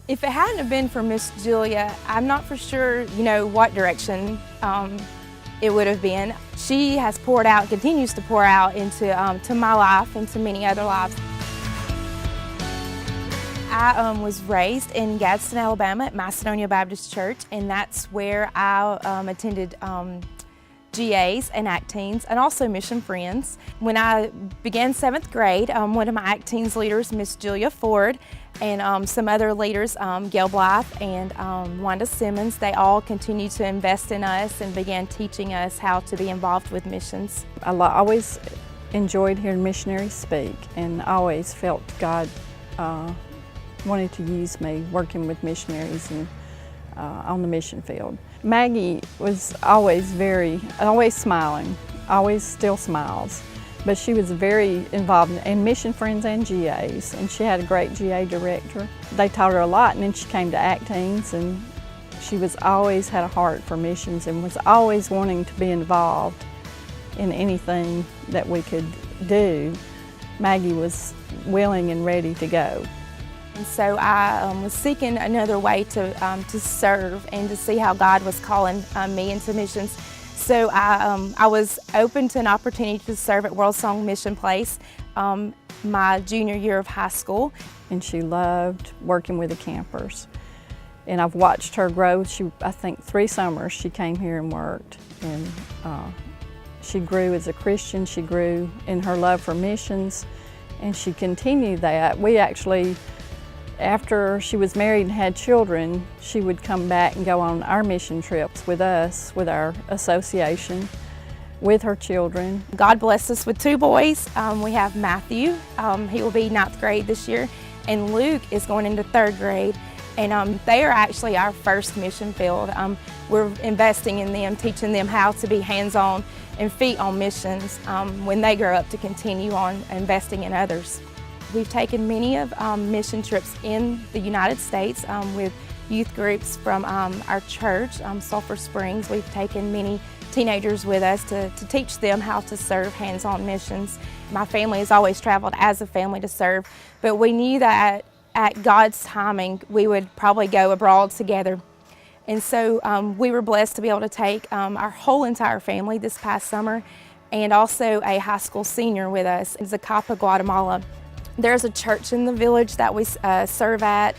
If it hadn't have been for Miss Julia, I'm not for sure, what direction it would have been. She has poured out, continues to pour out into to my life and to many other lives. I was raised in Gadsden, Alabama at Macedonia Baptist Church, and that's where I attended GAs and Acteens, and also Mission Friends. When I began 7th grade, one of my Acteens leaders, Miss Julia Ford, and some other leaders, Gail Blythe and Wanda Simmons, they all continued to invest in us and began teaching us how to be involved with missions. I always enjoyed hearing missionaries speak, and I always felt God wanted to use me working with missionaries and on the mission field. Maggie was always smiling, always still smiles, but she was very involved in Mission Friends and GAs, and she had a great GA director. They taught her a lot, and then she came to Acteens, and she was always had a heart for missions and was always wanting to be involved in anything that we could do. Maggie was willing and ready to go. And so I was seeking another way to serve and to see how God was calling me into missions. So I was open to an opportunity to serve at World Song Mission Place my junior year of high school. And she loved working with the campers. And I've watched her grow. I think 3 summers she came here and worked. And she grew as a Christian, she grew in her love for missions, and she continued that. We actually, after she was married and had children, she would come back and go on our mission trips with us, with our association, with her children. God blessed us with 2 boys. We have Matthew, he will be 9th grade this year, and Luke is going into 3rd grade. And they are actually our first mission field. We're investing in them, teaching them how to be hands-on and feet on missions when they grow up to continue on investing in others. We've taken many of mission trips in the United States with youth groups from our church, Sulphur Springs. We've taken many teenagers with us to teach them how to serve hands-on missions. My family has always traveled as a family to serve, but we knew that at God's timing we would probably go abroad together. And so we were blessed to be able to take our whole entire family this past summer, and also a high school senior with us in Zacapa, Guatemala. There's a church in the village that we serve at.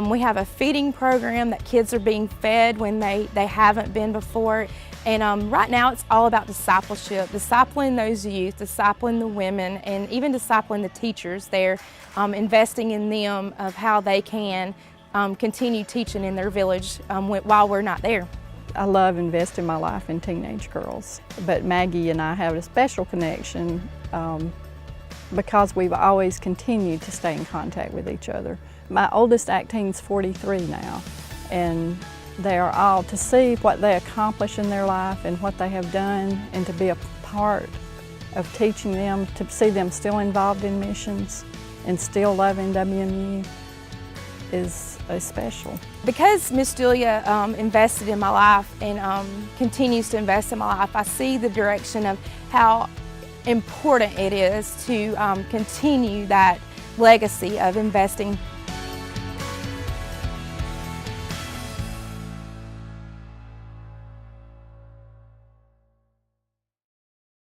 We have a feeding program that kids are being fed when they haven't been before. And right now it's all about discipleship, discipling those youth, discipling the women, and even discipling the teachers there, investing in them of how they can continue teaching in their village while we're not there. I love investing my life in teenage girls, but Maggie and I have a special connection because we've always continued to stay in contact with each other. My oldest Acteen's 43 now, and they are all, to see what they accomplish in their life and what they have done, and to be a part of teaching them, to see them still involved in missions and still loving WMU is special. Because Miss Julia invested in my life and continues to invest in my life, I see the direction of how important it is to continue that legacy of investing